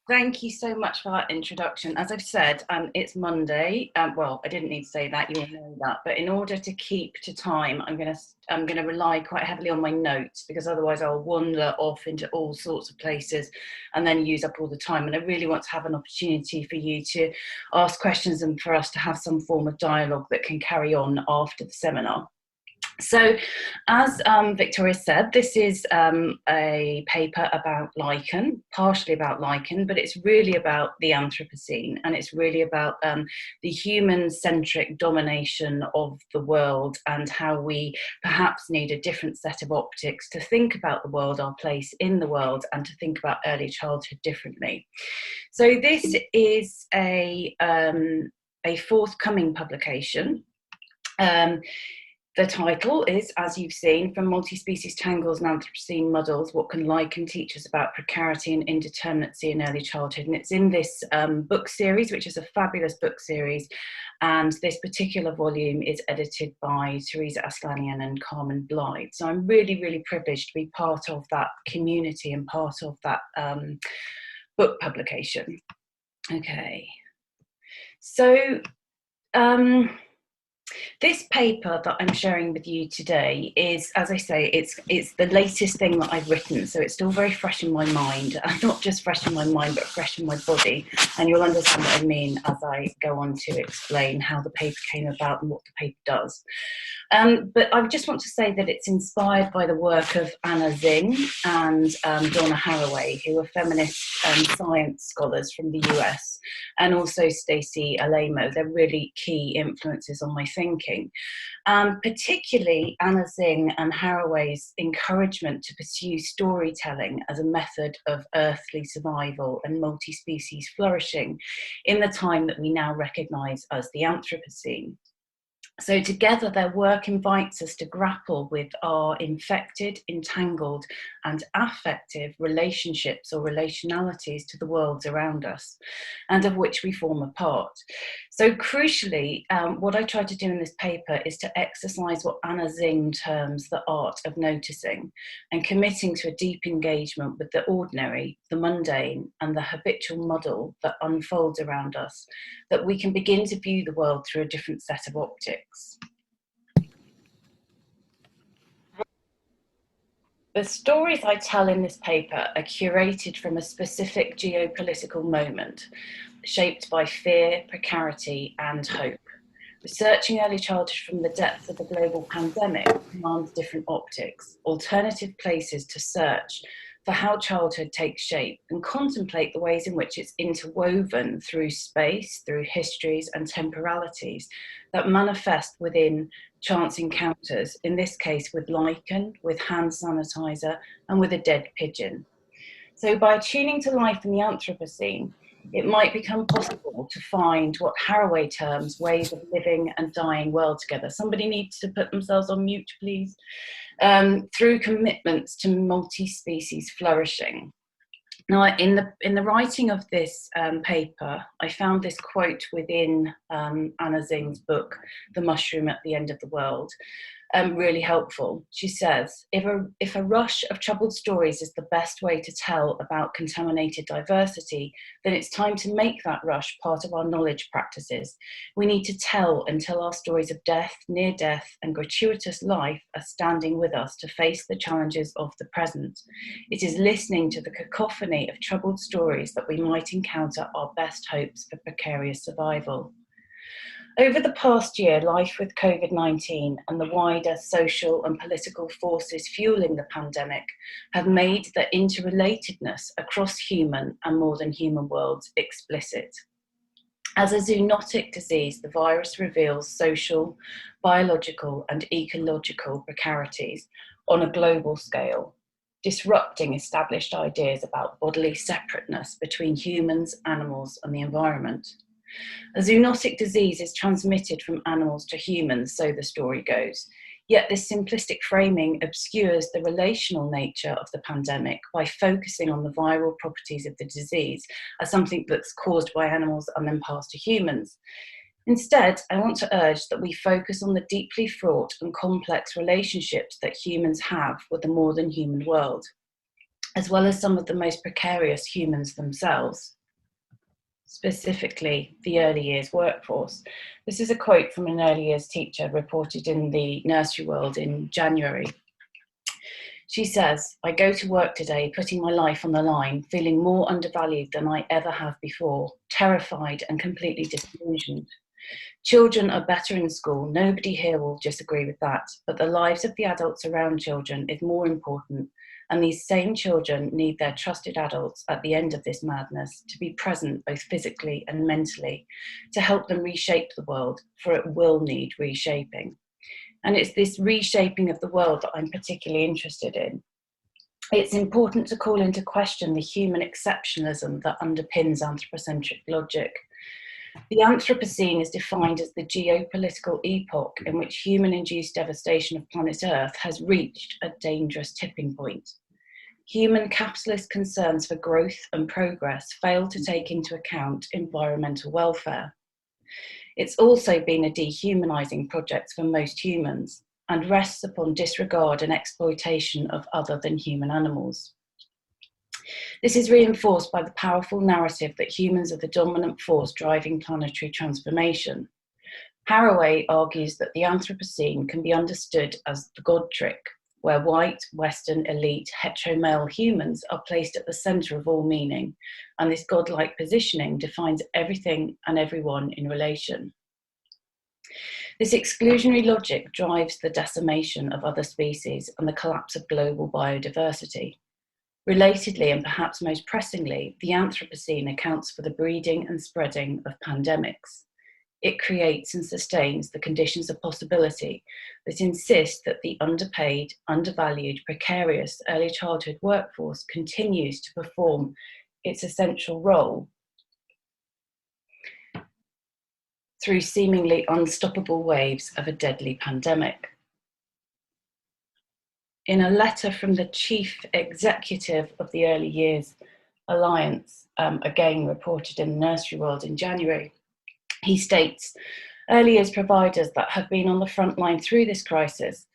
Thank you so much for that introduction. As I've said, it's Monday. Well, I didn't need to say that, you all know that. But in order to keep to time, I'm gonna rely quite heavily on my notes, because otherwise I'll wander off into all sorts of places and then use up all the time. And I really want to have an opportunity for you to ask questions and for us to have some form of dialogue that can carry on after the seminar. So, as Victoria said, this is a paper about lichen, partially about lichen, but it's really about the Anthropocene, and it's really about the human-centric domination of the world, and how we perhaps need a different set of optics to think about the world, our place in the world, and to think about early childhood differently. So this is a forthcoming publication. The title is, as you've seen, From Multispecies, Tangles and Anthropocene Muddles, What Can Lichen Teach Us About Precarity and Indeterminacy in Early Childhood? And it's in this book series, which is a fabulous book series. And this particular volume is edited by Teresa Aslanian and Carmen Blythe. So I'm really, really privileged to be part of that community and part of that book publication. Okay. So, this paper that I'm sharing with you today is, as I say, it's the latest thing that I've written, so it's still very fresh in my mind, not just fresh in my mind, but fresh in my body, and you'll understand what I mean as I go on to explain how the paper came about and what the paper does. But I just want to say that it's inspired by the work of Anna Zing and Donna Haraway, who are feminist science scholars from the US, and also Stacey Alamo. They're really key influences on my thinking. Particularly Anna Zing and Haraway's encouragement to pursue storytelling as a method of earthly survival and multi-species flourishing in the time that we now recognise as the Anthropocene. So together their work invites us to grapple with our infected, entangled and affective relationships or relationalities to the worlds around us, and of which we form a part. So crucially, what I try to do in this paper is to exercise what Anna Zing terms the art of noticing, and committing to a deep engagement with the ordinary, the mundane and the habitual muddle that unfolds around us, that we can begin to view the world through a different set of optics. The stories I tell in this paper are curated from a specific geopolitical moment, shaped by fear, precarity, and hope. Researching early childhood from the depths of the global pandemic demands different optics, alternative places to search for how childhood takes shape, and contemplate the ways in which it's interwoven through space, through histories and temporalities that manifest within chance encounters, in this case with lichen, with hand sanitizer, and with a dead pigeon. So by tuning to life in the Anthropocene, it might become possible to find what Haraway terms ways of living and dying well together. Somebody needs to put themselves on mute, please. Through commitments to multi-species flourishing. Now, in the writing of this paper, I found this quote within Anna Zing's book, The Mushroom at the End of the World, really helpful. She says, if a rush of troubled stories is the best way to tell about contaminated diversity, then it's time to make that rush part of our knowledge practices. We need to tell until our stories of death, near death, and gratuitous life are standing with us to face the challenges of the present. It is listening to the cacophony of troubled stories that we might encounter our best hopes for precarious survival. Over the past year, life with COVID-19 and the wider social and political forces fueling the pandemic have made the interrelatedness across human and more than human worlds explicit. As a zoonotic disease, the virus reveals social, biological and ecological precarities on a global scale, disrupting established ideas about bodily separateness between humans, animals and the environment. A zoonotic disease is transmitted from animals to humans, so the story goes. Yet this simplistic framing obscures the relational nature of the pandemic by focusing on the viral properties of the disease as something that's caused by animals and then passed to humans. Instead, I want to urge that we focus on the deeply fraught and complex relationships that humans have with the more than human world. as well as some of the most precarious humans themselves, specifically the early years workforce. This is a quote from an early years teacher reported in the Nursery World in January. She says, "I go to work today putting my life on the line, feeling more undervalued than I ever have before, terrified and completely disillusioned. Children are better in school, nobody here will disagree with that, but the lives of the adults around children is more important, and these same children need their trusted adults at the end of this madness to be present both physically and mentally, to help them reshape the world, for it will need reshaping." And it's this reshaping of the world that I'm particularly interested in. It's important to call into question the human exceptionalism that underpins anthropocentric logic. The Anthropocene is defined as the geopolitical epoch in which human-induced devastation of planet Earth has reached a dangerous tipping point. Human capitalist concerns for growth and progress fail to take into account environmental welfare. It's also been a dehumanising project for most humans and rests upon disregard and exploitation of other than human animals. This is reinforced by the powerful narrative that humans are the dominant force driving planetary transformation. Haraway argues that the Anthropocene can be understood as the God trick, where white, Western, elite, hetero-male humans are placed at the centre of all meaning, and this godlike positioning defines everything and everyone in relation. This exclusionary logic drives the decimation of other species and the collapse of global biodiversity. Relatedly, and perhaps most pressingly, the Anthropocene accounts for the breeding and spreading of pandemics. It creates and sustains the conditions of possibility that insist that the underpaid, undervalued, precarious early childhood workforce continues to perform its essential role through seemingly unstoppable waves of a deadly pandemic. In a letter from the chief executive of the Early Years Alliance, again reported in the Nursery World in January, he states, "Early years providers that have been on the front line through this crisis,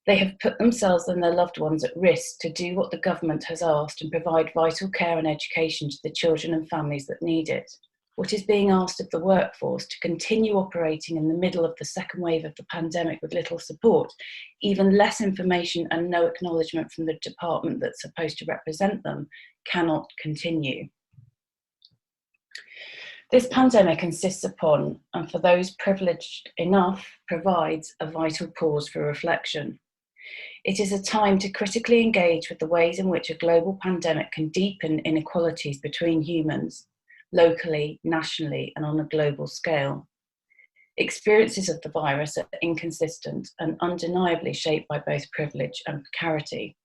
they have put themselves and their loved ones at risk to do what the government has asked and provide vital care and education to the children and families that need it. What is being asked of the workforce to continue operating in the middle of the second wave of the pandemic with little support, even less information and no acknowledgement from the department that's supposed to represent them, cannot continue." This pandemic insists upon, and for those privileged enough, provides a vital pause for reflection. It is a time to critically engage with the ways in which a global pandemic can deepen inequalities between humans, locally, nationally, and on a global scale. Experiences of the virus are inconsistent and undeniably shaped by both privilege and precarity.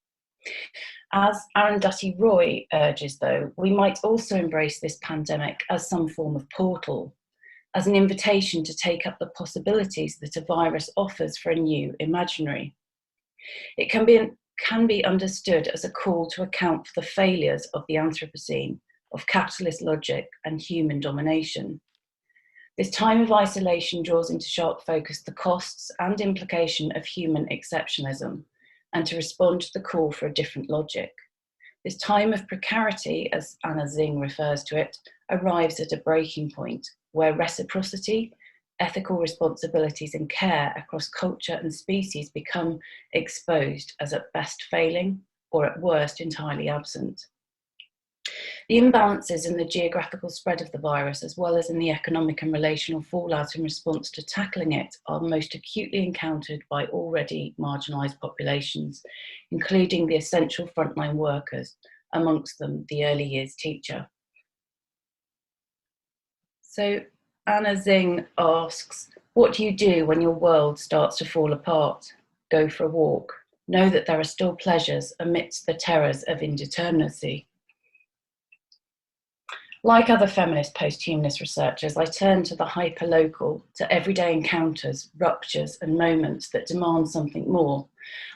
As Arundhati Roy urges, though, we might also embrace this pandemic as some form of portal, as an invitation to take up the possibilities that a virus offers for a new imaginary. It can be understood as a call to account for the failures of the Anthropocene, of capitalist logic and human domination. This time of isolation draws into sharp focus the costs and implication of human exceptionalism, and to respond to the call for a different logic. This time of precarity, as Anna Zing refers to it, arrives at a breaking point where reciprocity, ethical responsibilities and care across culture and species become exposed as at best failing or at worst entirely absent. The imbalances in the geographical spread of the virus, as well as in the economic and relational fallout in response to tackling it, are most acutely encountered by already marginalised populations, including the essential frontline workers, amongst them the early years teacher. So Anna Zing asks, what do you do when your world starts to fall apart? Go for a walk. Know that there are still pleasures amidst the terrors of indeterminacy. Like other feminist post-humanist researchers, I turn to the hyperlocal, to everyday encounters, ruptures and moments that demand something more.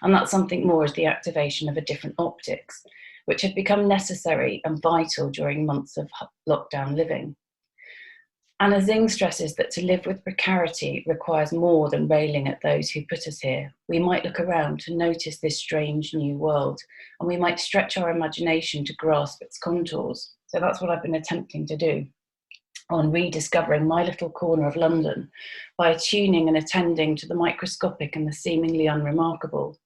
And that something more is the activation of a different optics, which had become necessary and vital during months of lockdown living. Anna Zing stresses that to live with precarity requires more than railing at those who put us here. We might look around to notice this strange new world, and we might stretch our imagination to grasp its contours. So that's what I've been attempting to do on rediscovering my little corner of London by attuning and attending to the microscopic and the seemingly unremarkable.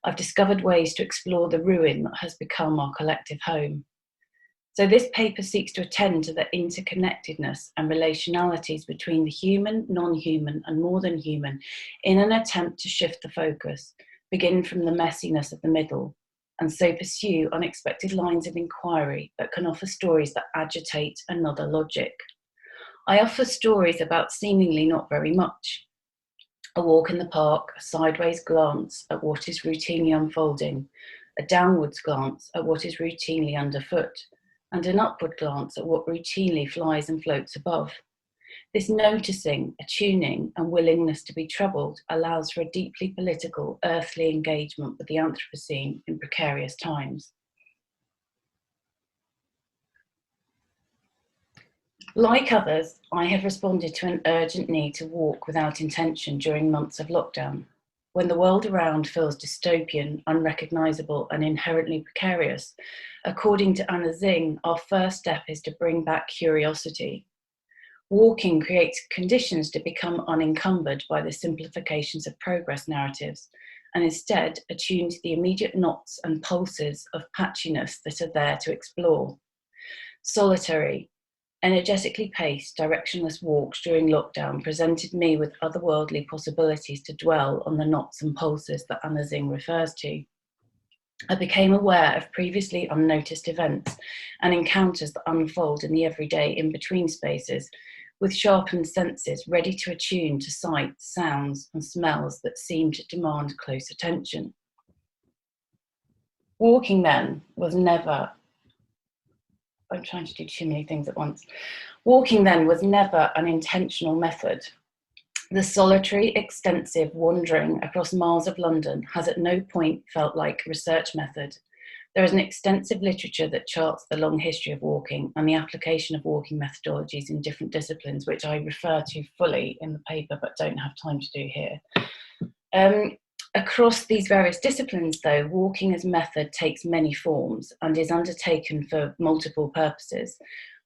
I've discovered ways to explore the ruin that has become our collective home. So this paper seeks to attend to the interconnectedness and relationalities between the human, non-human, and more than human in an attempt to shift the focus, begin from the messiness of the middle, and so pursue unexpected lines of inquiry that can offer stories that agitate another logic. I offer stories about seemingly not very much. A walk in the park, a sideways glance at what is routinely unfolding, a downwards glance at what is routinely underfoot, and an upward glance at what routinely flies and floats above. This noticing, attuning, and willingness to be troubled allows for a deeply political, earthly engagement with the Anthropocene in precarious times. Like others, I have responded to an urgent need to walk without intention during months of lockdown. When the world around feels dystopian, unrecognisable, and inherently precarious, according to Anna Zing, our first step is to bring back curiosity. Walking creates conditions to become unencumbered by the simplifications of progress narratives, and instead attune to the immediate knots and pulses of patchiness that are there to explore. Solitary, energetically paced, directionless walks during lockdown presented me with otherworldly possibilities to dwell on the knots and pulses that Anna Zing refers to. I became aware of previously unnoticed events and encounters that unfold in the everyday in-between spaces, with sharpened senses ready to attune to sights, sounds, and smells that seem to demand close attention. Walking then was never I'm trying to do too many things at once. Walking then was never an intentional method. The solitary, extensive wandering across miles of London has at no point felt like a research method. There is an extensive literature that charts the long history of walking and the application of walking methodologies in different disciplines, which I refer to fully in the paper but don't have time to do here. Across these various disciplines, though, walking as method takes many forms and is undertaken for multiple purposes.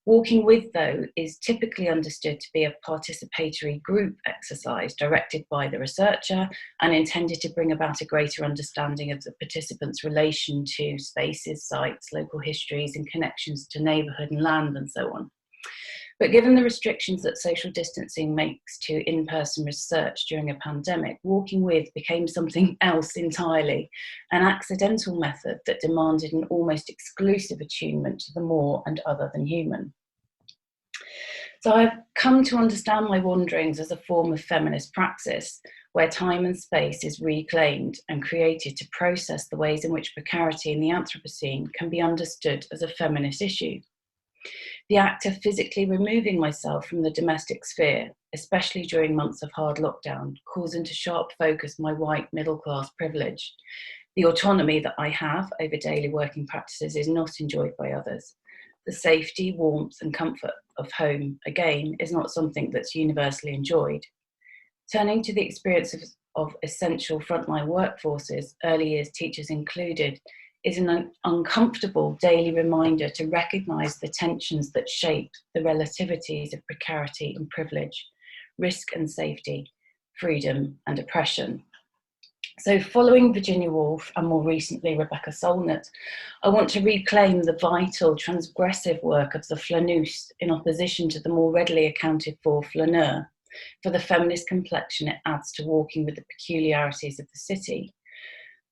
Walking with, though, is typically understood to be a participatory group exercise directed by the researcher and intended to bring about a greater understanding of the participants' relation to spaces, sites, local histories, and connections to neighbourhood and land, and so on. But given the restrictions that social distancing makes to in-person research during a pandemic, walking with became something else entirely, an accidental method that demanded an almost exclusive attunement to the more and other than human. So I've come to understand my wanderings as a form of feminist praxis, where time and space is reclaimed and created to process the ways in which precarity in the Anthropocene can be understood as a feminist issue. The act of physically removing myself from the domestic sphere, especially during months of hard lockdown, calls into sharp focus my white middle-class privilege. The autonomy that I have over daily working practices is not enjoyed by others. The safety, warmth, and comfort of home, again, is not something that's universally enjoyed. Turning to the experience of essential frontline workforces, early years teachers included, is an uncomfortable daily reminder to recognise the tensions that shape the relativities of precarity and privilege, risk and safety, freedom and oppression. So following Virginia Woolf and more recently Rebecca Solnit, I want to reclaim the vital transgressive work of the flaneur in opposition to the more readily accounted for flaneur, for the feminist complexion it adds to walking with the peculiarities of the city.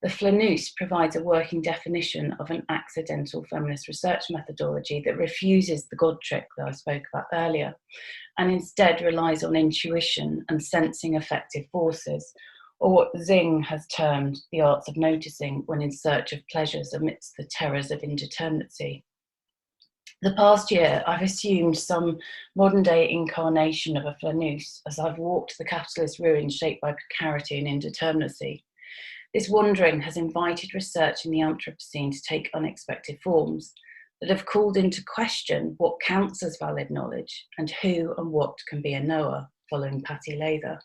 The flaneur provides a working definition of an accidental feminist research methodology that refuses the God trick that I spoke about earlier, and instead relies on intuition and sensing effective forces, or what Zing has termed the arts of noticing when in search of pleasures amidst the terrors of indeterminacy. The past year, I've assumed some modern-day incarnation of a flaneur as I've walked the capitalist ruins shaped by precarity and indeterminacy. This wandering has invited research in the Anthropocene to take unexpected forms. that have called into question what counts as valid knowledge and who and what can be a knower, following Patty Lather.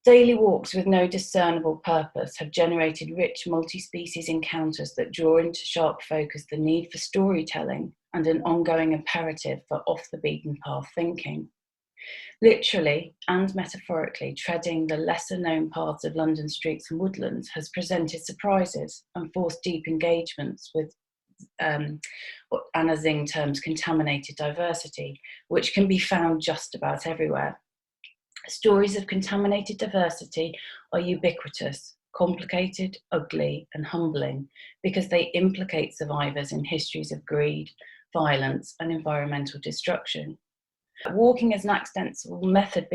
Daily walks with no discernible purpose have generated rich multi-species encounters that draw into sharp focus the need for storytelling and an ongoing imperative for off-the-beaten-path thinking. Literally and metaphorically treading the lesser-known paths of London streets and woodlands has presented surprises and forced deep engagements with what Anna Zing terms contaminated diversity, which can be found just about everywhere. Stories of contaminated diversity are ubiquitous, complicated, ugly, and humbling because they implicate survivors in histories of greed, violence, and environmental destruction. Walking as an accidental method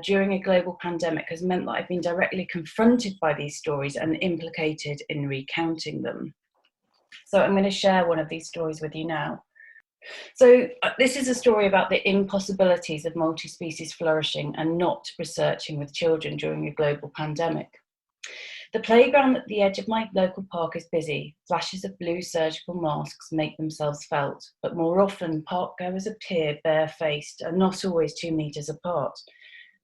during a global pandemic has meant that I've been directly confronted by these stories and implicated in recounting them. So I'm going to share one of these stories with you now. So this is a story about the impossibilities of multi-species flourishing and not researching with children during a global pandemic. The playground at the edge of my local park is busy. Flashes of blue surgical masks make themselves felt, but more often park goers appear barefaced and not always 2 meters apart.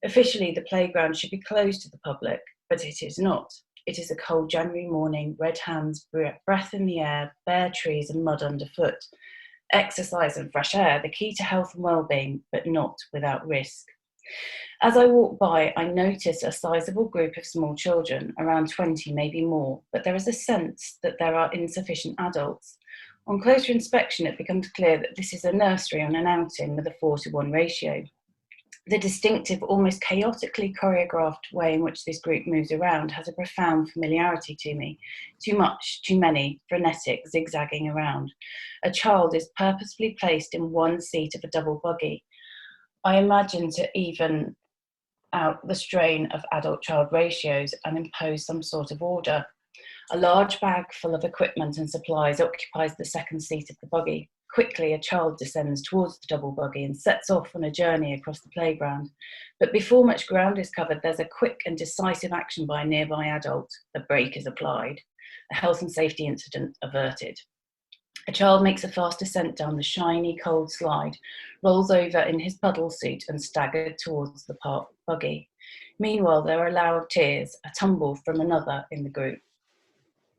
Officially, the playground should be closed to the public, but it is not. It is a cold January morning, red hands, breath in the air, bare trees and mud underfoot. Exercise and fresh air, the key to health and well-being, but not without risk. As I walk by, I notice a sizable group of small children, around 20, maybe more, but there is a sense that there are insufficient adults. On closer inspection, it becomes clear that this is a nursery on an outing with a 4-to-1 ratio. The distinctive, almost chaotically choreographed way in which this group moves around has a profound familiarity to me. Too much, too many, frenetic, zigzagging around. A child is purposefully placed in one seat of a double buggy. I imagine to even out the strain of adult-child ratios and impose some sort of order. A large bag full of equipment and supplies occupies the second seat of the buggy. Quickly, a child descends towards the double buggy and sets off on a journey across the playground. But before much ground is covered, there's a quick and decisive action by a nearby adult. The brake is applied. A health and safety incident averted. A child makes a fast descent down the shiny, cold slide, rolls over in his puddle suit and staggered towards the park buggy. Meanwhile, there are loud tears, a tumble from another in the group.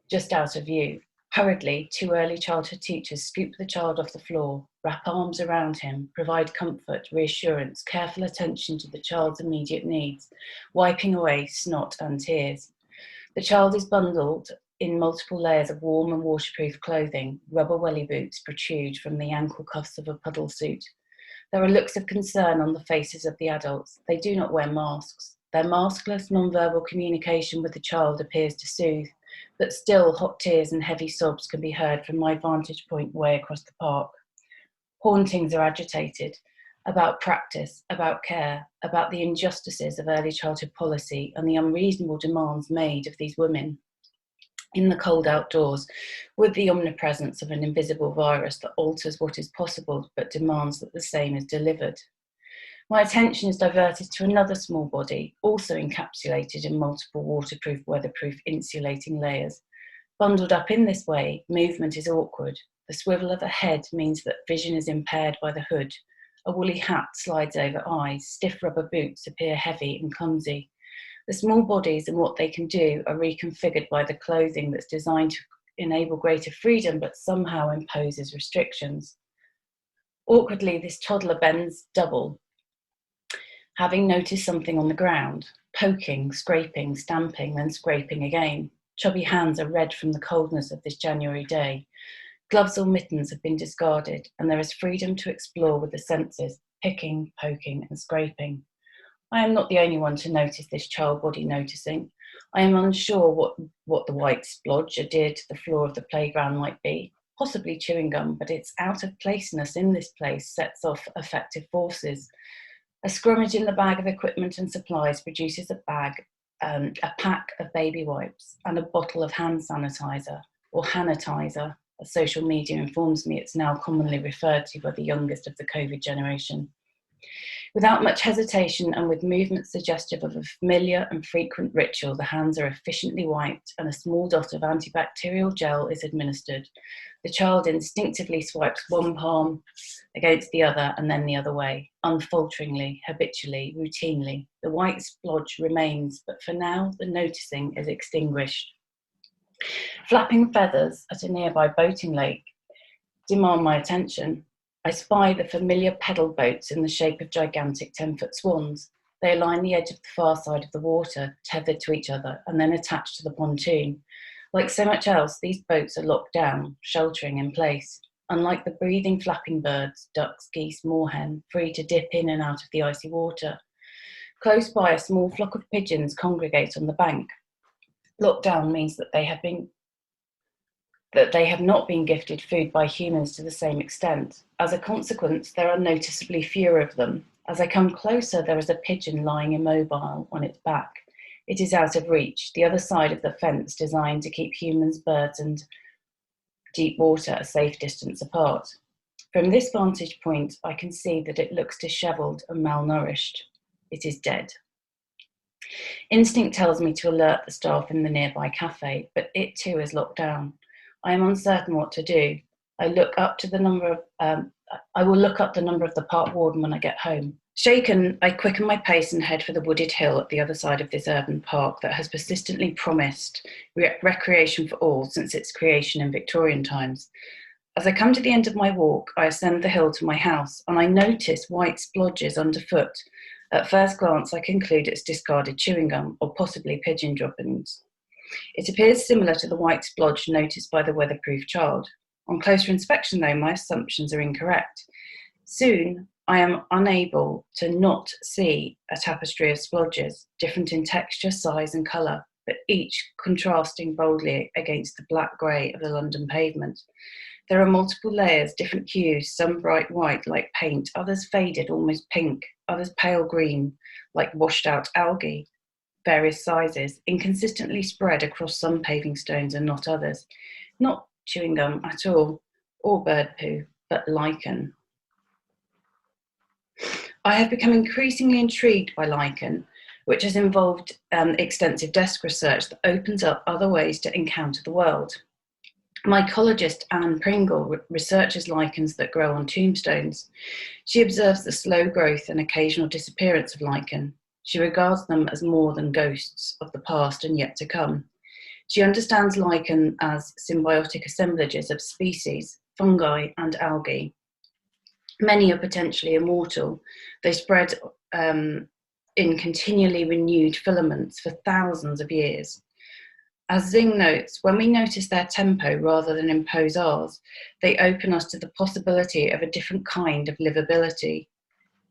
Just out of view. Hurriedly, 2 early childhood teachers scoop the child off the floor, wrap arms around him, provide comfort, reassurance, careful attention to the child's immediate needs, wiping away snot and tears. The child is bundled in multiple layers of warm and waterproof clothing. Rubber welly boots protrude from the ankle cuffs of a puddle suit. There are looks of concern on the faces of the adults. They do not wear masks. Their maskless, non-verbal communication with the child appears to soothe, but still hot tears and heavy sobs can be heard from my vantage point way across the park. Hauntings are agitated about practice, about care, about the injustices of early childhood policy and the unreasonable demands made of these women in the cold outdoors, with the omnipresence of an invisible virus that alters what is possible but demands that the same is delivered. My attention is diverted to another small body, also encapsulated in multiple waterproof, weatherproof, insulating layers. Bundled up in this way, movement is awkward. The swivel of a head means that vision is impaired by the hood. A woolly hat slides over eyes. Stiff rubber boots appear heavy and clumsy. The small bodies and what they can do are reconfigured by the clothing that's designed to enable greater freedom but somehow imposes restrictions. Awkwardly, this toddler bends double, having noticed something on the ground, poking, scraping, stamping, then scraping again. Chubby hands are red from the coldness of this January day. Gloves or mittens have been discarded, and there is freedom to explore with the senses, picking, poking, and scraping. I am not the only one to notice this child body noticing. I am unsure what the white splodge adhered to the floor of the playground might be, possibly chewing gum, but its out of placeness in this place sets off effective forces. A scrummage in the bag of equipment and supplies produces a pack of baby wipes and a bottle of hand sanitizer, or hanitizer, as social media informs me it's now commonly referred to by the youngest of the COVID generation. Without much hesitation and with movements suggestive of a familiar and frequent ritual, the hands are efficiently wiped and a small dot of antibacterial gel is administered. The child instinctively swipes one palm against the other and then the other way, unfalteringly, habitually, routinely. The white splodge remains, but for now the noticing is extinguished. Flapping feathers at a nearby boating lake demand my attention. I spy the familiar pedal boats in the shape of gigantic 10-foot swans. They line the edge of the far side of the water, tethered to each other, and then attached to the pontoon. Like so much else, these boats are locked down, sheltering in place. Unlike the breathing, flapping birds, ducks, geese, moorhen, free to dip in and out of the icy water. Close by, a small flock of pigeons congregate on the bank. Lockdown means that they have not been gifted food by humans to the same extent. As a consequence, there are noticeably fewer of them. As I come closer, there is a pigeon lying immobile on its back. It is out of reach, the other side of the fence designed to keep humans, birds, and deep water a safe distance apart. From this vantage point, I can see that it looks dishevelled and malnourished. It is dead. Instinct tells me to alert the staff in the nearby cafe, but it too is locked down. I am uncertain what to do. I will look up the number of the park warden when I get home. Shaken, I quicken my pace and head for the wooded hill at the other side of this urban park that has persistently promised recreation for all since its creation in Victorian times. As I come to the end of my walk, I ascend the hill to my house and I notice white splodges underfoot. At first glance, I conclude it's discarded chewing gum or possibly pigeon droppings. It appears similar to the white splodge noticed by the weatherproof child. On closer inspection, though, my assumptions are incorrect. Soon, I am unable to not see a tapestry of splodges, different in texture, size, and colour, but each contrasting boldly against the black-grey of the London pavement. There are multiple layers, different hues, some bright white like paint, others faded, almost pink, others pale green, like washed-out algae. Various sizes, inconsistently spread across some paving stones and not others. Not chewing gum at all, or bird poo, but lichen. I have become increasingly intrigued by lichen, which has involved extensive desk research that opens up other ways to encounter the world. Mycologist Anne Pringle researches lichens that grow on tombstones. She observes the slow growth and occasional disappearance of lichen. She regards them as more than ghosts of the past and yet to come. She understands lichen as symbiotic assemblages of species, fungi, and algae. Many are potentially immortal. They spread in continually renewed filaments for thousands of years. As Zing notes, when we notice their tempo rather than impose ours, they open us to the possibility of a different kind of livability.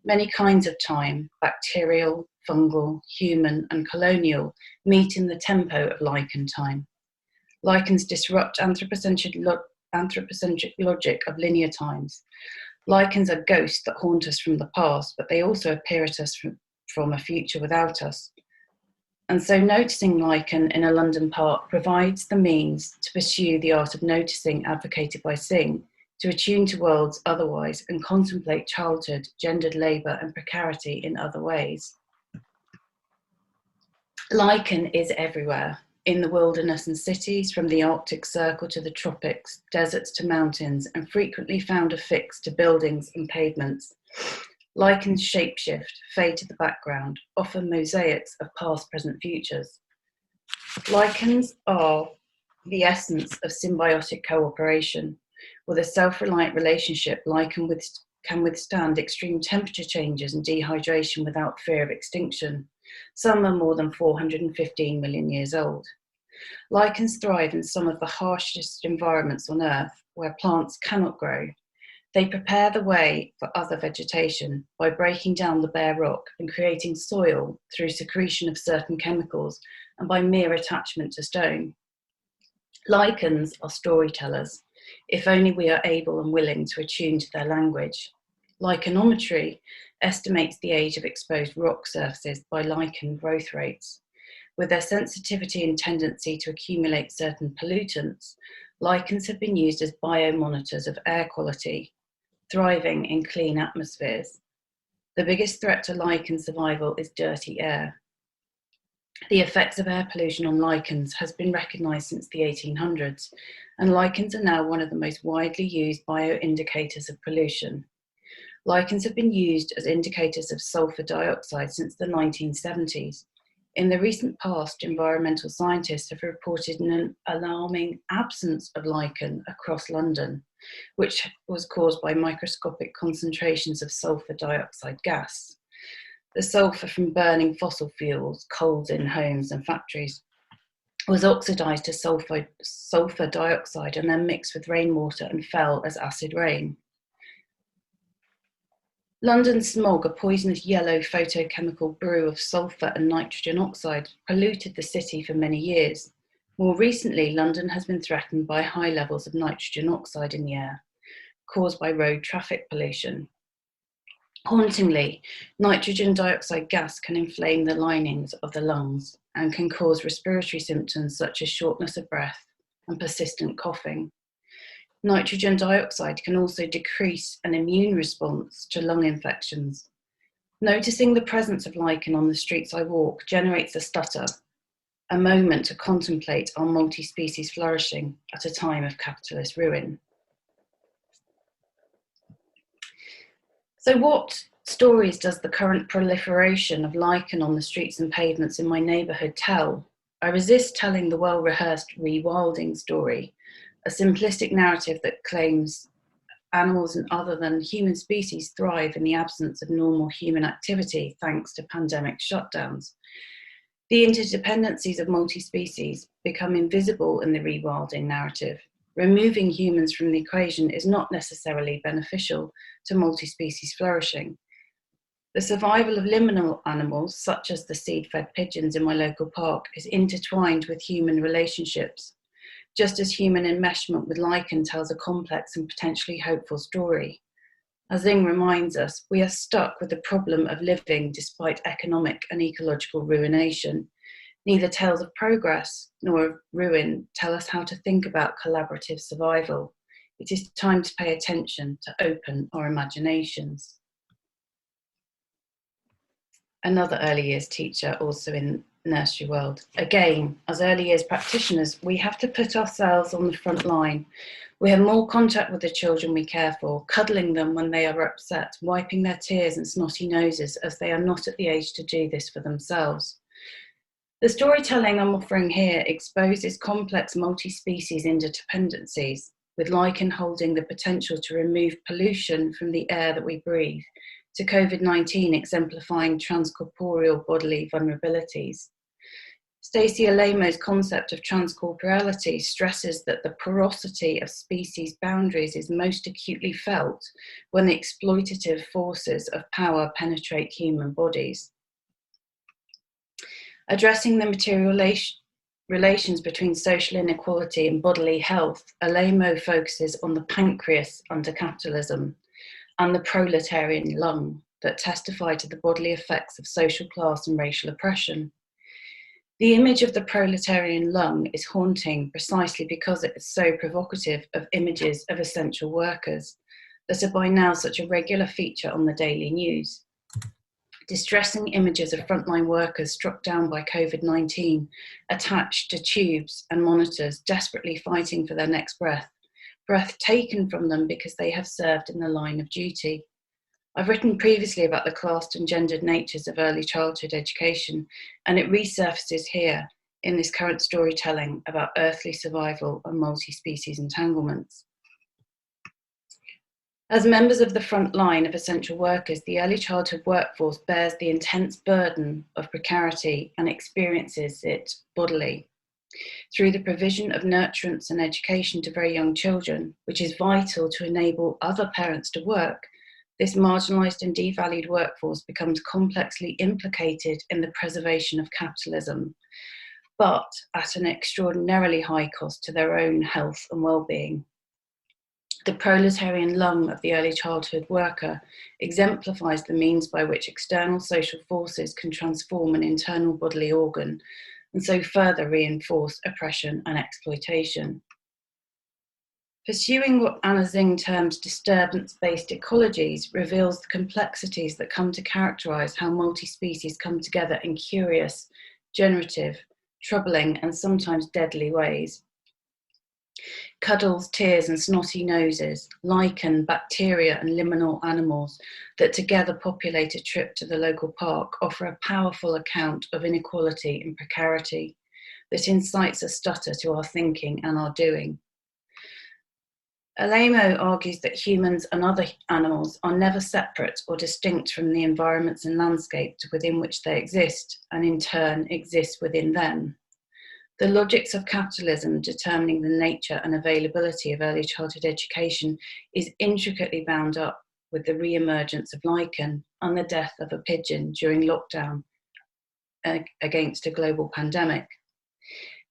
Many kinds of time, bacterial, fungal, human, and colonial, meet in the tempo of lichen time. Lichens disrupt anthropocentric logic of linear times. Lichens are ghosts that haunt us from the past, but they also appear at us from a future without us. And so noticing lichen in a London park provides the means to pursue the art of noticing advocated by Singh, to attune to worlds otherwise and contemplate childhood, gendered labour and precarity in other ways. Lichen is everywhere, in the wilderness and cities, from the Arctic Circle to the tropics, deserts to mountains, and frequently found affixed to buildings and pavements. Lichens shapeshift, fade to the background, often mosaics of past, present, futures. Lichens are the essence of symbiotic cooperation. With a self-reliant relationship, lichen can withstand extreme temperature changes and dehydration without fear of extinction. Some are more than 415 million years old. Lichens thrive in some of the harshest environments on Earth, where plants cannot grow. They prepare the way for other vegetation by breaking down the bare rock and creating soil through secretion of certain chemicals and by mere attachment to stone. Lichens are storytellers, if only we are able and willing to attune to their language. Lichenometry estimates the age of exposed rock surfaces by lichen growth rates. With their sensitivity and tendency to accumulate certain pollutants, lichens have been used as biomonitors of air quality, thriving in clean atmospheres. The biggest threat to lichen survival is dirty air. The effects of air pollution on lichens has been recognised since the 1800s, and lichens are now one of the most widely used bioindicators of pollution. Lichens have been used as indicators of sulfur dioxide since the 1970s. In the recent past, environmental scientists have reported an alarming absence of lichen across London, which was caused by microscopic concentrations of sulfur dioxide gas. The sulfur from burning fossil fuels, coals in homes and factories, was oxidized to sulfur dioxide and then mixed with rainwater and fell as acid rain. London's smog, a poisonous yellow photochemical brew of sulfur and nitrogen oxide, polluted the city for many years. More recently, London has been threatened by high levels of nitrogen oxide in the air, caused by road traffic pollution. Hauntingly, nitrogen dioxide gas can inflame the linings of the lungs and can cause respiratory symptoms such as shortness of breath and persistent coughing. Nitrogen dioxide can also decrease an immune response to lung infections. Noticing the presence of lichen on the streets I walk generates a stutter, a moment to contemplate our multi-species flourishing at a time of capitalist ruin. So what stories does the current proliferation of lichen on the streets and pavements in my neighbourhood tell? I resist telling the well-rehearsed rewilding story, a simplistic narrative that claims animals and other than human species thrive in the absence of normal human activity thanks to pandemic shutdowns. The interdependencies of multi-species become invisible in the rewilding narrative. Removing humans from the equation is not necessarily beneficial to multi-species flourishing. The survival of liminal animals, such as the seed-fed pigeons in my local park, is intertwined with human relationships, just as human enmeshment with lichen tells a complex and potentially hopeful story. As Zing reminds us, we are stuck with the problem of living despite economic and ecological ruination. Neither tales of progress nor of ruin tell us how to think about collaborative survival. It is time to pay attention, to open our imaginations. Another early years teacher, also in nursery world. Again, as early years practitioners, we have to put ourselves on the front line. We have more contact with the children we care for, cuddling them when they are upset, wiping their tears and snotty noses as they are not at the age to do this for themselves. The storytelling I'm offering here exposes complex multi-species interdependencies, with lichen holding the potential to remove pollution from the air that we breathe, to COVID-19 exemplifying transcorporeal bodily vulnerabilities. Stacey Alamo's concept of transcorporeality stresses that the porosity of species boundaries is most acutely felt when the exploitative forces of power penetrate human bodies. Addressing the material relations between social inequality and bodily health, Alamo focuses on the pancreas under capitalism and the proletarian lung that testify to the bodily effects of social class and racial oppression. The image of the proletarian lung is haunting precisely because it is so provocative of images of essential workers that are by now such a regular feature on the daily news. Distressing images of frontline workers struck down by COVID-19, attached to tubes and monitors, desperately fighting for their next breath taken from them because they have served in the line of duty. I've written previously about the classed and gendered natures of early childhood education, and it resurfaces here in this current storytelling about earthly survival and multi-species entanglements. As members of the front line of essential workers, the early childhood workforce bears the intense burden of precarity and experiences it bodily. Through the provision of nurturance and education to very young children, which is vital to enable other parents to work, this marginalised and devalued workforce becomes complexly implicated in the preservation of capitalism, but at an extraordinarily high cost to their own health and well-being. The proletarian lung of the early childhood worker exemplifies the means by which external social forces can transform an internal bodily organ and so further reinforce oppression and exploitation. Pursuing what Anna Zing termed disturbance-based ecologies reveals the complexities that come to characterise how multi-species come together in curious, generative, troubling and sometimes deadly ways. Cuddles, tears and snotty noses, lichen, bacteria and liminal animals that together populate a trip to the local park offer a powerful account of inequality and precarity that incites a stutter to our thinking and our doing. Alemo argues that humans and other animals are never separate or distinct from the environments and landscapes within which they exist, and in turn exist within them. The logics of capitalism determining the nature and availability of early childhood education is intricately bound up with the re-emergence of lichen and the death of a pigeon during lockdown against a global pandemic.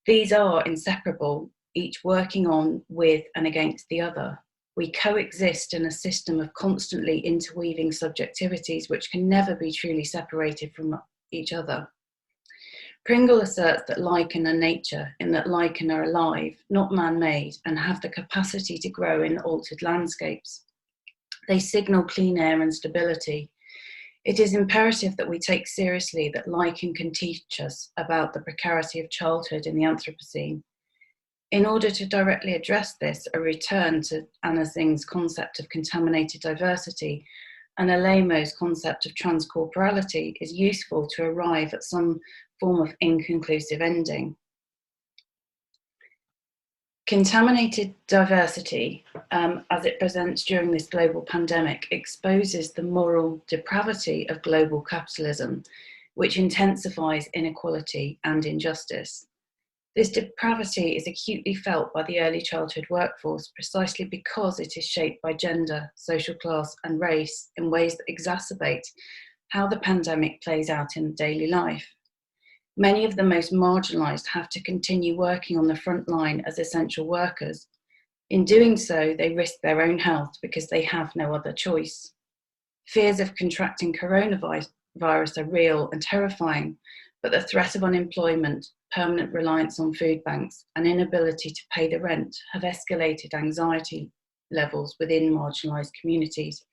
These are inseparable, each working on, with and against the other. We coexist in a system of constantly interweaving subjectivities which can never be truly separated from each other. Pringle asserts that lichen are nature, in that lichen are alive, not man-made, and have the capacity to grow in altered landscapes. They signal clean air and stability. It is imperative that we take seriously that lichen can teach us about the precarity of childhood in the Anthropocene. In order to directly address this, a return to Anna Zing's concept of contaminated diversity and Alemo's concept of transcorporeality is useful to arrive at some form of inconclusive ending. Contaminated diversity, as it presents during this global pandemic, exposes the moral depravity of global capitalism, which intensifies inequality and injustice. This depravity is acutely felt by the early childhood workforce precisely because it is shaped by gender, social class and race in ways that exacerbate how the pandemic plays out in daily life. Many of the most marginalised have to continue working on the front line as essential workers. In doing so, they risk their own health because they have no other choice. Fears of contracting coronavirus are real and terrifying, but the threat of unemployment, permanent reliance on food banks, and inability to pay the rent have escalated anxiety levels within marginalised communities.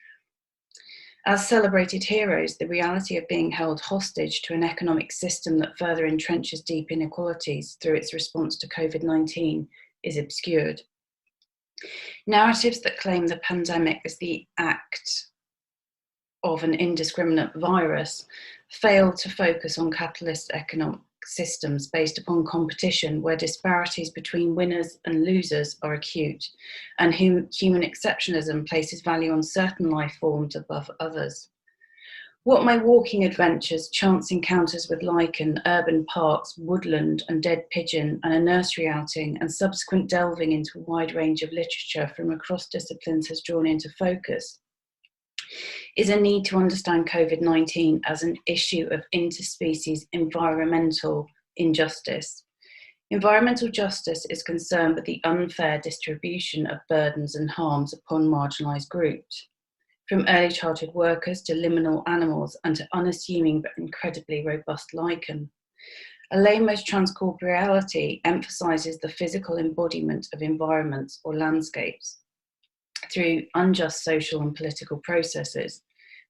As celebrated heroes, the reality of being held hostage to an economic system that further entrenches deep inequalities through its response to COVID-19 is obscured. Narratives that claim the pandemic as the act of an indiscriminate virus fail to focus on capitalist economic systems based upon competition, where disparities between winners and losers are acute, and human exceptionalism places value on certain life forms above others. What my walking adventures, chance encounters with lichen, urban parks, woodland and dead pigeon, and a nursery outing, and subsequent delving into a wide range of literature from across disciplines has drawn into focus is a need to understand COVID-19 as an issue of interspecies environmental injustice. Environmental justice is concerned with the unfair distribution of burdens and harms upon marginalised groups, from early childhood workers to liminal animals and to unassuming but incredibly robust lichen. Alemo's transcorporeality emphasises the physical embodiment of environments or landscapes through unjust social and political processes,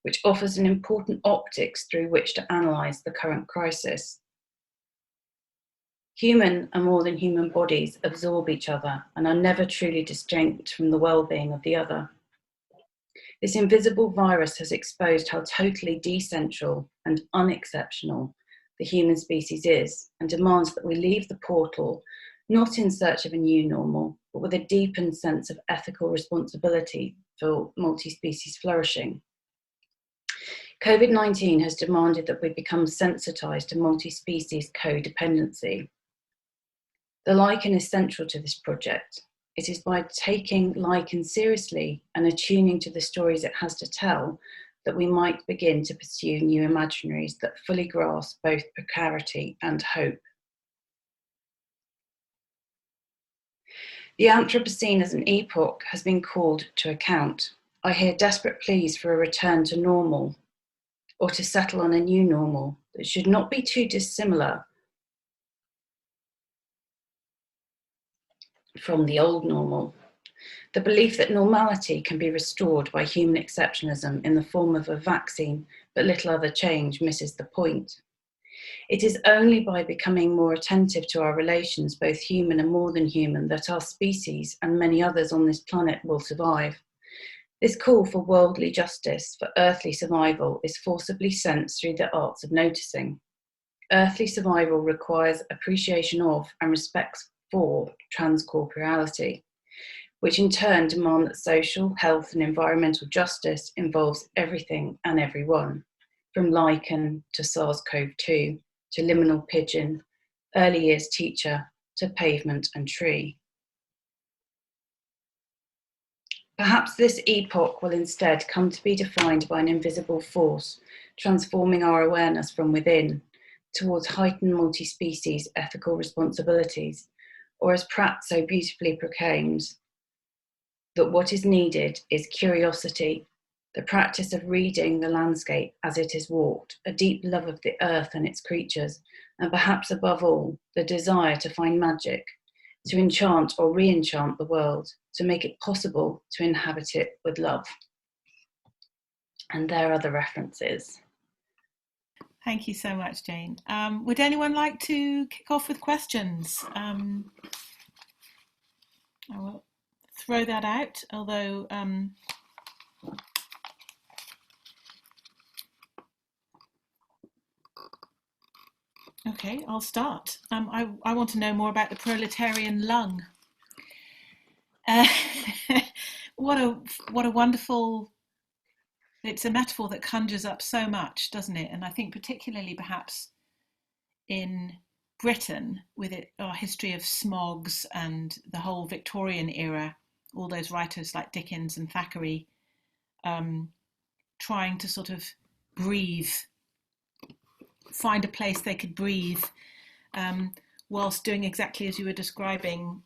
which offers an important optics through which to analyse the current crisis. Human and more than human bodies absorb each other and are never truly distinct from the well-being of the other. This invisible virus has exposed how totally decentral and unexceptional the human species is, and demands that we leave the portal not in search of a new normal, but with a deepened sense of ethical responsibility for multi-species flourishing. COVID-19 has demanded that we become sensitised to multi-species codependency. The lichen is central to this project. It is by taking lichen seriously and attuning to the stories it has to tell that we might begin to pursue new imaginaries that fully grasp both precarity and hope. The Anthropocene as an epoch has been called to account. I hear desperate pleas for a return to normal, or to settle on a new normal that should not be too dissimilar from the old normal. The belief that normality can be restored by human exceptionalism in the form of a vaccine, but little other change, misses the point. It is only by becoming more attentive to our relations, both human and more than human, that our species and many others on this planet will survive. This call for worldly justice, for earthly survival, is forcibly sensed through the arts of noticing. Earthly survival requires appreciation of and respect for transcorporeality, which in turn demand that social, health and environmental justice involves everything and everyone, from lichen to SARS-CoV-2, to liminal pigeon, early years teacher, to pavement and tree. Perhaps this epoch will instead come to be defined by an invisible force, transforming our awareness from within towards heightened multi-species ethical responsibilities, or as Pratt so beautifully proclaims, that what is needed is curiosity, the practice of reading the landscape as it is walked, a deep love of the earth and its creatures, and perhaps above all, the desire to find magic, to enchant or re-enchant the world, to make it possible to inhabit it with love. And there are the references. Thank you so much, Jayne. Would anyone like to kick off with questions? I will throw that out, although okay, I'll start. I want to know more about the proletarian lung. What a wonderful, it's a metaphor that conjures up so much, doesn't it? And I think particularly perhaps in Britain, with our history of smogs and the whole Victorian era, all those writers like Dickens and Thackeray trying to sort of breathe, find a place they could breathe, whilst doing exactly as you were describing,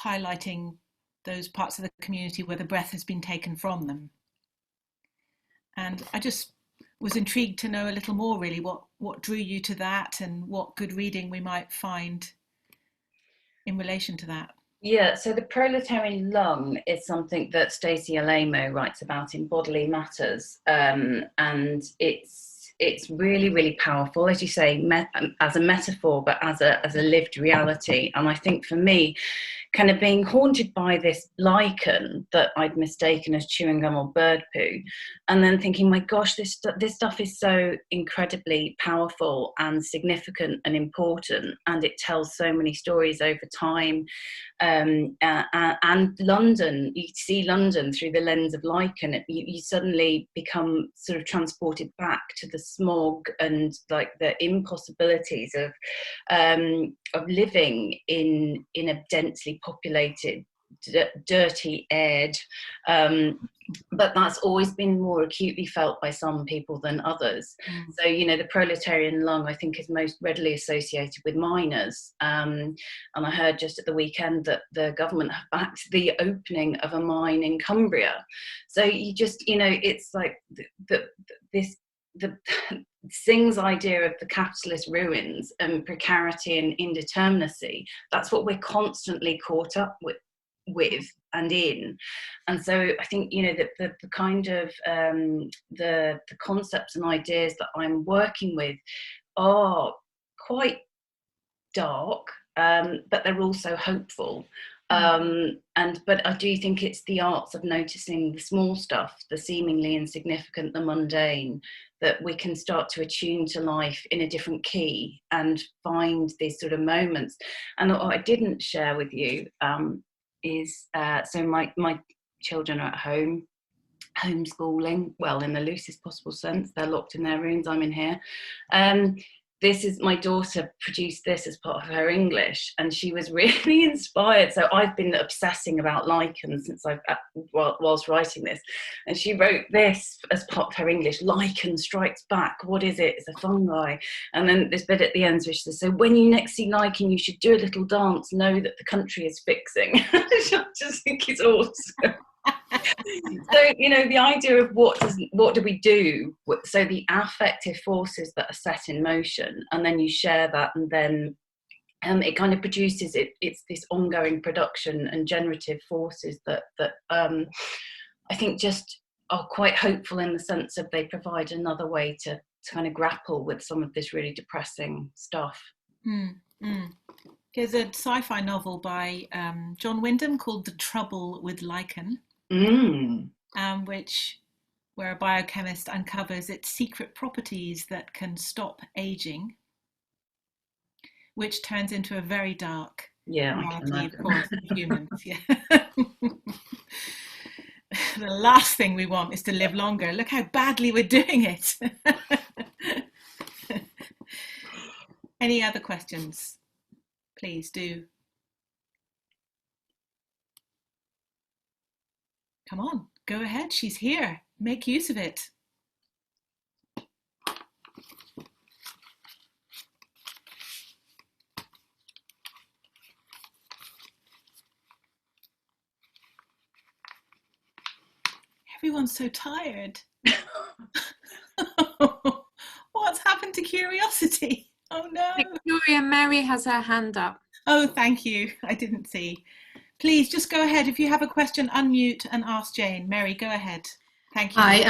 highlighting those parts of the community where the breath has been taken from them. And I just was intrigued to know a little more, really, what drew you to that and what good reading we might find in relation to that. Yeah, so the proletarian lung is something that Stacey Alamo writes about in Bodily Matters, and it's really, really powerful, as you say, as a metaphor, but as a lived reality. And I think for me, kind of being haunted by this lichen that I'd mistaken as chewing gum or bird poo, and then thinking, my gosh, this stuff is so incredibly powerful and significant and important, and it tells so many stories over time. And London, you see London through the lens of lichen. You suddenly become sort of transported back to the smog and like the impossibilities of living in a densely populated, dirty, aired. But that's always been more acutely felt by some people than others. So, you know, the proletarian lung, I think, is most readily associated with miners. And I heard just at the weekend that the government have backed the opening of a mine in Cumbria. So you just, you know, it's like the Singh's idea of the capitalist ruins and precarity and indeterminacy, that's what we're constantly caught up with and in. And so I think, you know, the kind of the concepts and ideas that I'm working with are quite dark, but they're also hopeful. But I do think it's the arts of noticing the small stuff, the seemingly insignificant, the mundane, that we can start to attune to life in a different key and find these sort of moments. And what I didn't share with you is, so my children are at home, homeschooling, well, in the loosest possible sense. They're locked in their rooms, I'm in here. This is, my daughter produced this as part of her English, and she was really inspired. So I've been obsessing about lichen since whilst writing this, and she wrote this as part of her English. Lichen strikes back. What is it? It's a fungi. And then this bit at the end, where she says, so when you next see lichen, you should do a little dance. Know that the country is fixing. I just think it's awesome. So, you know, the idea of what do we do, so the affective forces that are set in motion, and then you share that, and then it kind of produces it's this ongoing production and generative forces that I think just are quite hopeful in the sense of they provide another way to kind of grapple with some of this really depressing stuff. Mm, mm. There's a sci-fi novel by John Wyndham called The Trouble with Lichen, where a biochemist uncovers its secret properties that can stop aging, which turns into a very dark reality, of course, for humans. Yeah. The last thing we want is to live longer. Look how badly we're doing it. Any other questions? Please do. Come on, go ahead. She's here. Make use of it. Everyone's so tired. What's happened to curiosity? Oh no. Victoria Mary has her hand up. Oh, thank you. I didn't see. Please just go ahead. If you have a question, unmute and ask Jayne. Mary, go ahead. Thank you. Hi,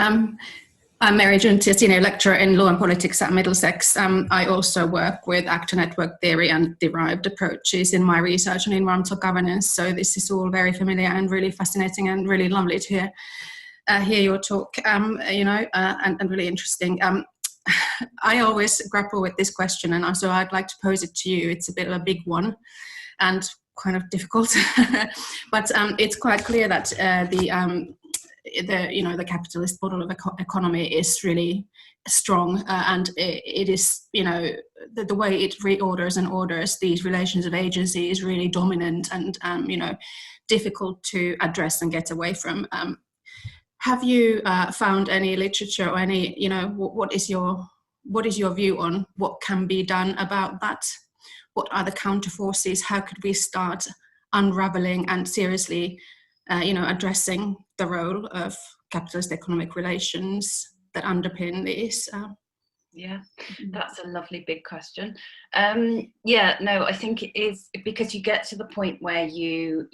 I'm Mary Junti, Senior Lecturer in Law and Politics at Middlesex. I also work with actor network theory and derived approaches in my research on environmental governance. So this is all very familiar and really fascinating and really lovely to hear your talk, and really interesting. I always grapple with this question, and so I'd like to pose it to you. It's a bit of a big one and kind of difficult, but it's quite clear that the capitalist model of economy is really strong, and it is, the way it reorders and orders these relations of agency is really dominant and difficult to address and get away from. Have you found any literature or any, what is your view on what can be done about that? What are the counterforces? How could we start unraveling and seriously, addressing the role of capitalist economic relations that underpin these? Yeah, that's a lovely big question. I think it is, because you get to the point where you're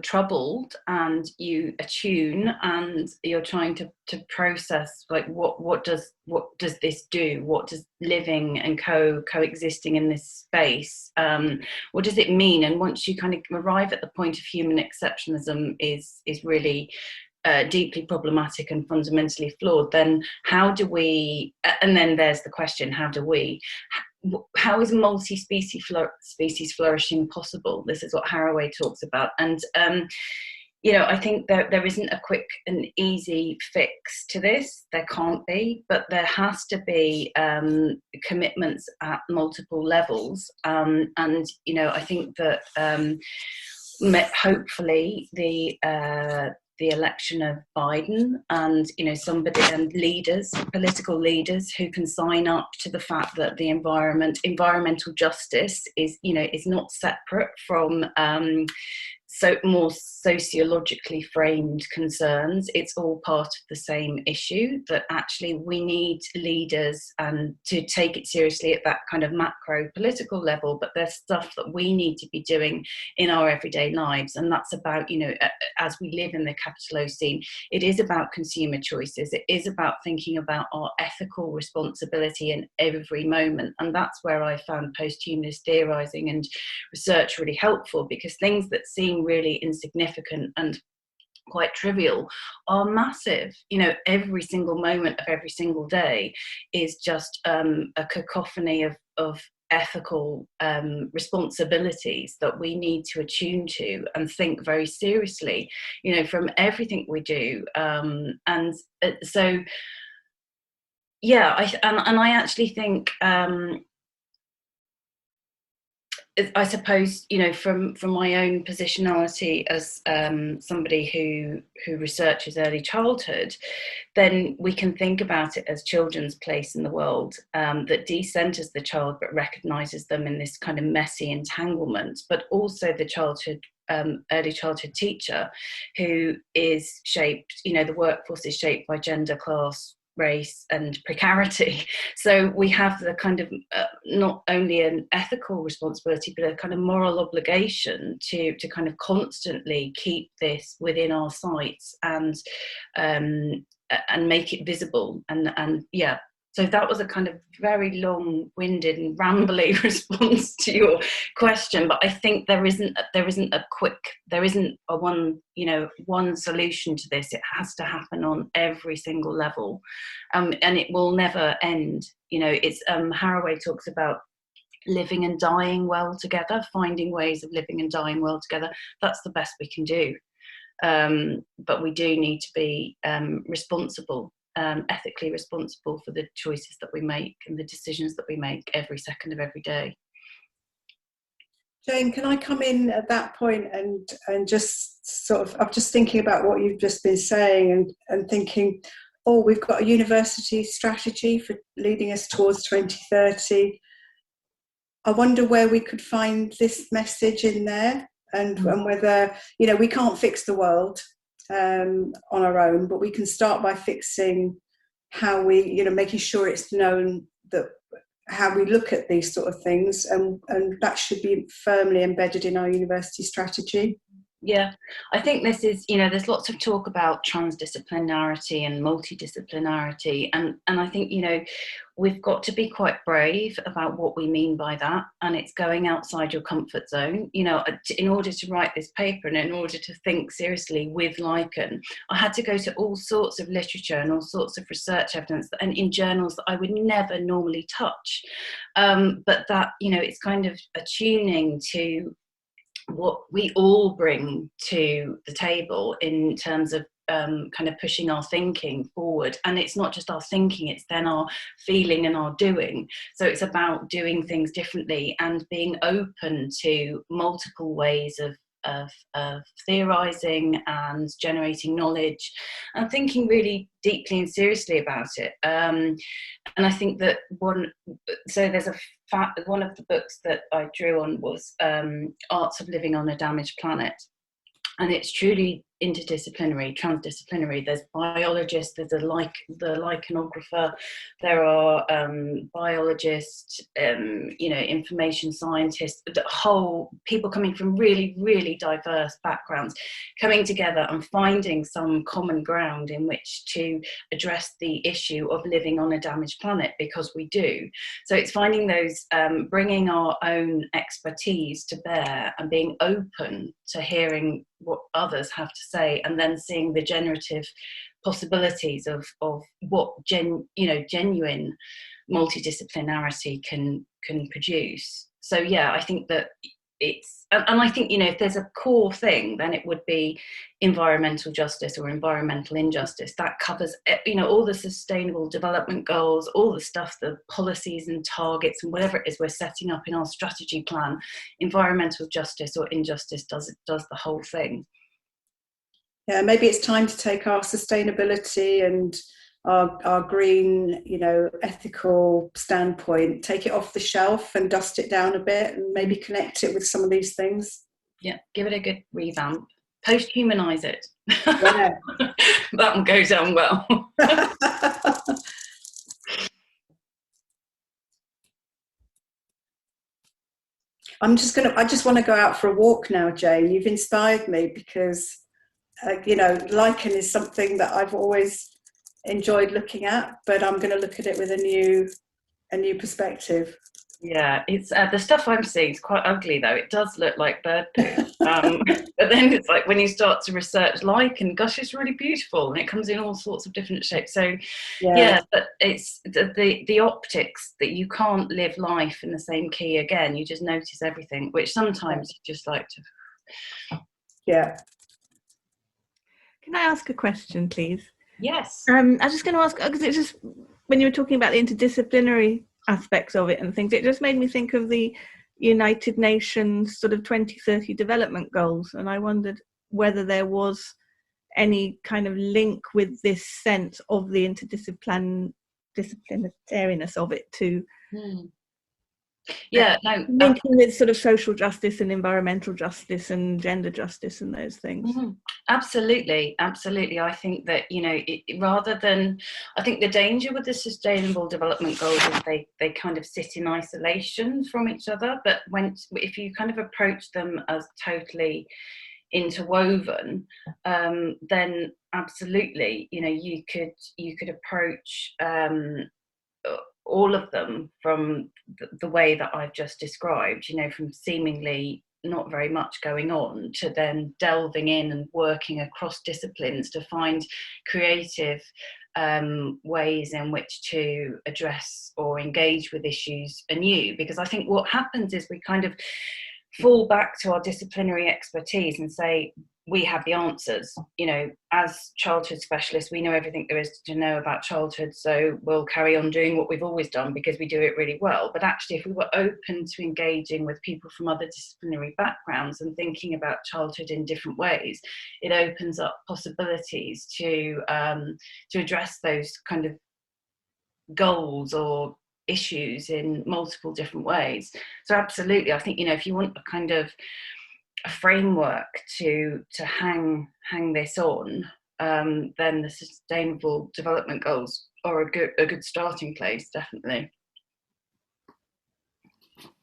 troubled and you attune and you're trying to process, like, what does this do? What does living and coexisting in this space, what does it mean? And once you kind of arrive at the point of human exceptionalism is really deeply problematic and fundamentally flawed, then how do we, and then there's the question, how is multi-species flourishing possible? This is what Haraway talks about. And I think there isn't a quick and easy fix to this. There can't be, but there has to be commitments at multiple levels. And I think that hopefully the election of Biden and political leaders who can sign up to the fact that the environmental justice is not separate from more sociologically framed concerns. It's all part of the same issue, that actually we need leaders and to take it seriously at that kind of macro political level, but there's stuff that we need to be doing in our everyday lives. And that's about, as we live in the Capitalocene, it is about consumer choices. It is about thinking about our ethical responsibility in every moment. And that's where I found post-humanist theorizing and research really helpful, because things that seem really insignificant and quite trivial are massive. Every single moment of every single day is just a cacophony of ethical responsibilities that we need to attune to and think very seriously, from everything we do. I actually think, I suppose, from my own positionality as somebody who researches early childhood, then we can think about it as children's place in the world, that decenters the child but recognises them in this kind of messy entanglement, but also the early childhood teacher who is shaped, the workforce is shaped by gender, class, race, and precarity. So we have the kind of not only an ethical responsibility, but a kind of moral obligation to kind of constantly keep this within our sights and make it visible. And yeah. So that was a kind of very long-winded and rambly response to your question, but I think there isn't a one solution to this. It has to happen on every single level, and it will never end. It's Haraway talks about living and dying well together, finding ways of living and dying well together. That's the best we can do, but we do need to be responsible. Ethically responsible for the choices that we make and the decisions that we make every second of every day. Jayne, can I come in at that point and just sort of, I'm just thinking about what you've just been saying and thinking, oh, we've got a university strategy for leading us towards 2030. I wonder where we could find this message in there, and whether, we can't fix the world on our own, but we can start by fixing how we, making sure it's known that how we look at these sort of things, and that should be firmly embedded in our university strategy. Yeah, I think this is, there's lots of talk about transdisciplinarity and multidisciplinarity, and I think, we've got to be quite brave about what we mean by that, and it's going outside your comfort zone. In order to write this paper and in order to think seriously with Lichen, I had to go to all sorts of literature and all sorts of research evidence and in journals that I would never normally touch, but that, it's kind of attuning to what we all bring to the table in terms of kind of pushing our thinking forward. And it's not just our thinking, it's then our feeling and our doing. So it's about doing things differently and being open to multiple ways of theorizing and generating knowledge and thinking really deeply and seriously about it. And I think that one of the books that I drew on was Arts of Living on a Damaged Planet. And it's truly interdisciplinary, transdisciplinary. There's biologists, there's the lichenographer, there are biologists, information scientists, the whole people coming from really, really diverse backgrounds, coming together and finding some common ground in which to address the issue of living on a damaged planet, because we do. So it's finding those, bringing our own expertise to bear and being open to hearing what others have to say, and then seeing the generative possibilities of what genuine multidisciplinarity can produce. So yeah, I think that it's, and I think, if there's a core thing, then it would be environmental justice or environmental injustice. That covers, all the sustainable development goals, all the stuff, the policies and targets and whatever it is we're setting up in our strategy plan. Environmental justice or injustice does the whole thing. Yeah, maybe it's time to take our sustainability and our green, ethical standpoint, take it off the shelf and dust it down a bit and maybe connect it with some of these things. Yeah, give it a good revamp. Post-humanize it. Yeah. That one goes down well. I just want to go out for a walk now, Jayne. You've inspired me because, Lichen is something that I've always enjoyed looking at, but I'm going to look at it with a new perspective. Yeah, it's the stuff I'm seeing is quite ugly though. It does look like bird poo, but then it's like when you start to research Lichen, gosh, it's really beautiful, and it comes in all sorts of different shapes. So yeah, but it's the optics that you can't live life in the same key again. You just notice everything, which sometimes you just like to. Yeah. Can I ask a question, please? Yes. I was just going to ask, because it's just, when you were talking about the interdisciplinary aspects of it and things, it just made me think of the United Nations sort of 2030 development goals, and I wondered whether there was any kind of link with this sense of the disciplinariness of it to Yeah, no, linking with sort of social justice and environmental justice and gender justice and those things. Absolutely. I think that, rather than, I think the danger with the Sustainable Development Goals is they kind of sit in isolation from each other. But if you kind of approach them as totally interwoven, then absolutely, you could approach all of them from the way that I've just described, from seemingly not very much going on to then delving in and working across disciplines to find creative ways in which to address or engage with issues anew. Because I think what happens is we kind of fall back to our disciplinary expertise and say, we have the answers. As childhood specialists, we know everything there is to know about childhood, so we'll carry on doing what we've always done because we do it really well. But actually, if we were open to engaging with people from other disciplinary backgrounds and thinking about childhood in different ways, it opens up possibilities to address those kind of goals or issues in multiple different ways. So absolutely, I think, if you want a kind of a framework to hang this on, then the Sustainable Development Goals are a good starting place, definitely.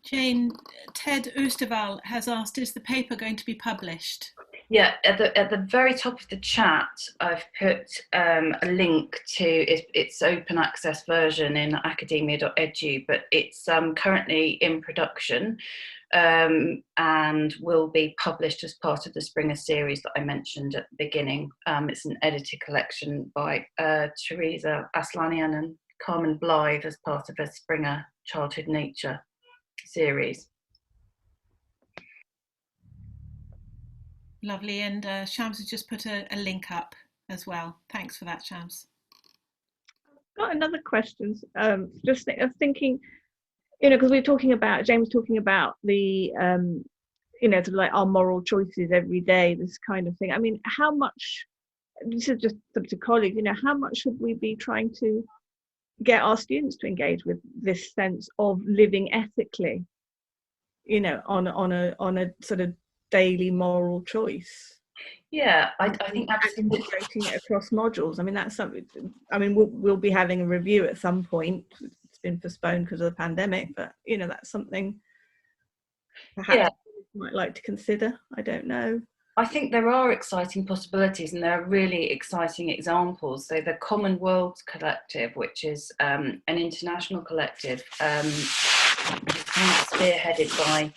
Jayne, Ted Oosterval has asked, is the paper going to be published? Yeah, at the very top of the chat, I've put a link to its open access version in academia.edu, but it's currently in production and will be published as part of the Springer series that I mentioned at the beginning. It's an edited collection by Teresa Aslanian and Carmen Blythe as part of a Springer Childhood Nature series. Lovely, and Shams has just put a link up as well. Thanks for that, Shams. Got another question. Just thinking, because we're talking about, James talking about the, sort of like our moral choices every day, this kind of thing. I mean, how much, this is just sort of to colleagues, how much should we be trying to get our students to engage with this sense of living ethically, on a sort of daily moral choice? Yeah, I think absolutely. Integrating it across modules. I mean, that's something. I mean, we'll be having a review at some point. It's been postponed because of the pandemic, but that's something perhaps you might like to consider. I don't know. I think there are exciting possibilities and there are really exciting examples. So the Common Worlds Collective, which is an international collective spearheaded by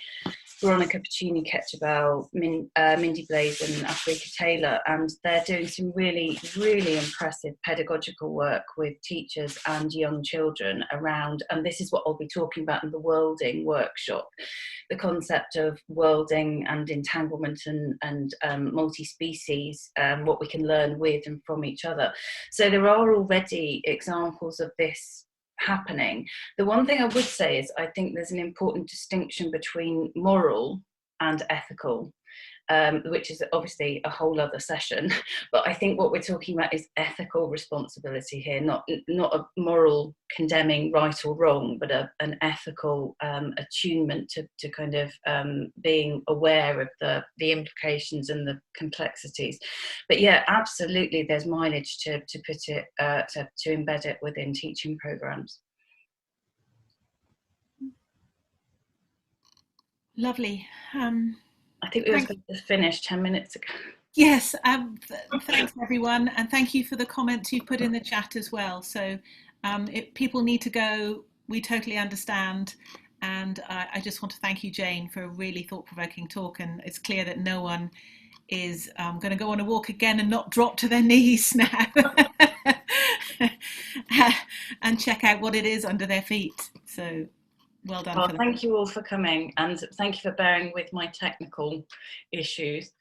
Veronica Puccini-Ketchabel, Mindy Blaze and Afrika Taylor, and they're doing some really, really impressive pedagogical work with teachers and young children around, and this is what I'll be talking about in the worlding workshop, the concept of worlding and entanglement and multi-species, what we can learn with and from each other. So there are already examples of this happening. The one thing I would say is I think there's an important distinction between moral and ethical, which is obviously a whole other session, but I think what we're talking about is ethical responsibility here, not a moral condemning right or wrong, but an ethical attunement to kind of being aware of the implications and the complexities. But yeah, absolutely, there's mileage to put it to embed it within teaching programs. Lovely. I think we were supposed to finish 10 minutes ago. Yes, thanks everyone, and thank you for the comments you put in the chat as well. So if people need to go, we totally understand, and I just want to thank you, Jayne, for a really thought-provoking talk, and it's clear that no one is going to go on a walk again and not drop to their knees now and check out what it is under their feet. So well done. Thank you all for coming, and thank you for bearing with my technical issues.